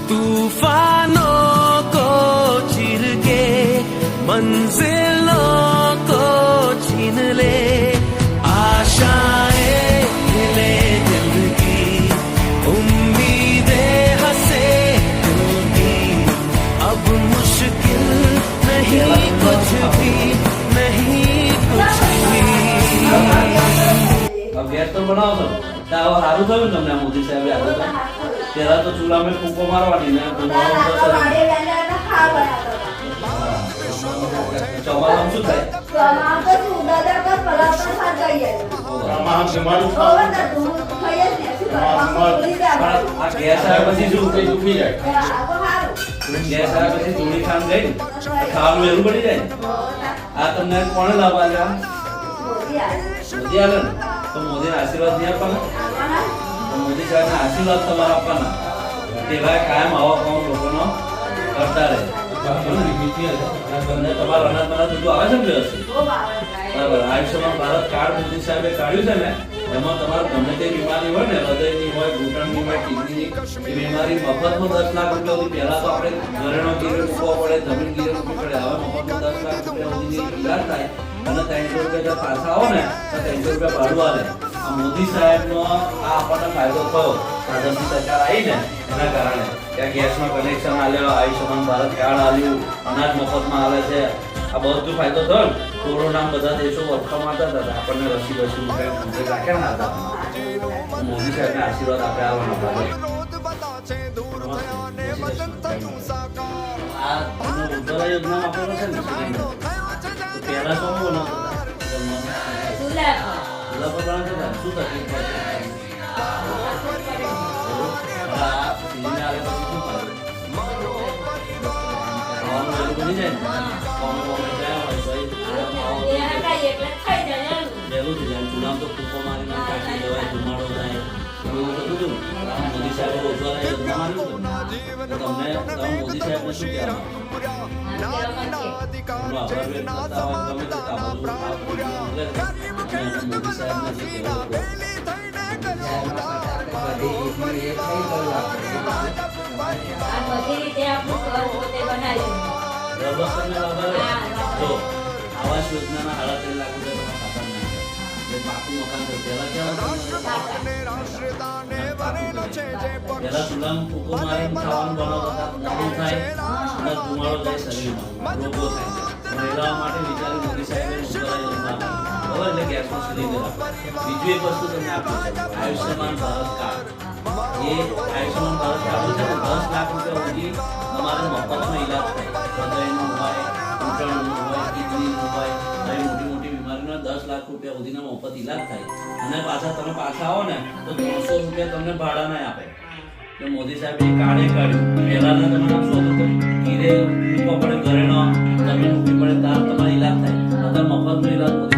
तूफानों को चीर के मंजिलों को छीन ले आशाएं हिले दिल की उम्मीदें हंसे दिल की अब मुश्किल नहीं कुछ भी नहीं कुछ भी अब गैस तो बनाओ तो તાવ સારું થયું તમને મોદી સાહેબે આગળ પેલા તો ચૂલામાં ફૂંકો મારવાની ને ચોમાસામાં શું થાય આ ગેસ આવ્યા પછી શું કઈ દુખી જાય ગેસ આવ્યા પછી ધૂળી ખાન ગઈ ખાવાનું વહેલું પડી જાય આ તમને કોણે લાભ આલ્યા મોદી આલે ને તો મોદીના આશીર્વાદ નહીં આપવાના તો મોદી સાહેબના આશીર્વાદ તમારે આપવાના તેવા કાયમ આવા કામ લોકોનો કરતા રહે તમને તમારા અનાજ મારા બધું આવે છે ને વ્યવસ્થિત બરાબર આયુષ્યમાન ભારત કાર્ડ મોદી સાહેબે કાઢ્યું છે ને એમાં તમારે ગમે તે બીમારી હોય ને હૃદયની હોય ઘૂંટણની હોય કિડનીની એ બીમારી મફતમાં 10 લાખ રૂપિયા સુધી પહેલા તો આપણે ઘરેણો ગીરે મૂકવો પડે જમીન ગીરે મૂકવી પડે હવે મફતમાં 10 લાખ રૂપિયા સુધીની ઈલાજ થાય અને 300 રૂપિયા પાછા આવો ને તો 300 રૂપિયા ભાડું આવે આ મોદી સાહેબનો આ આપણને ફાયદો થયો ભાજપની સરકાર આવી ને એના કારણે ત્યાં ગેસમાં કનેક્શન આલ્યો આયુષ્યમાન ભારત કાર્ડ આલ્યું અનાજ મફતમાં આવે છે આ બધું ફાયદો થયો ને કોરોના બધા દેશો વખા મારતા હતા આપણને રસી રાખ્યા ના હતા મોદી સાહેબના આશીર્વાદ આપણે આવવાના આ ઉજ્જવલા યોજના આપેલો છે ને પહેલા શું બનાવતા હતા શું તકલીફ પડતી ચૂલામ તો ફૂંકો મારીને કાઢી દેવાય ધુમાડો થાય એવું બધું મોદી સાહેબ ઉજ્જવલા યોજના માર્યું તમને તમે મોદી સાહેબને શું કહેવા મોદી સાહેબને શું આવાસ યોજનાના 3.5 લાખ પેલા ચૂલામાં ફૂંકો મારીને ખાવાનું બનાવતા મોડું થાય અને ધુમાડો જાય શરીરમાં રોગો થાય મહિલાઓ માટે વિચારી મોદી સાહેબે ઉજ્જવલા યોજના ખબર એટલે ગેસનો સિલિન્ડર બીજું એક વસ્તુ તમને આપ્યું છે આયુષ્યમાન ભારત કાર્ડ એ આયુષ્યમાન ભારત કાર્ડ છે ને 10 લાખ રૂપિયા સુધી તમારે મફતમાં ઈલાજ થાય હૃદયનું હોય ઘૂંટણનું હોય કિડનીનું હોય આવી મોટી મોટી બીમારીનો 10 લાખ રૂપિયા સુધીનો મફત ઈલાજ થાય અને પાછા તમે પાછા આવો ને તો 300 રૂપિયા તમને ભાડા ના આપે તો મોદી સાહેબ એ કાર્ડે કાઢ્યું પહેલાના તમે શું હતું ગીરે મૂકવા પડે ઘરેનો જમીન મૂકવી પડે તાર તમારે ઈલાજ થાય અત્યારે મફતનો ઈલાજ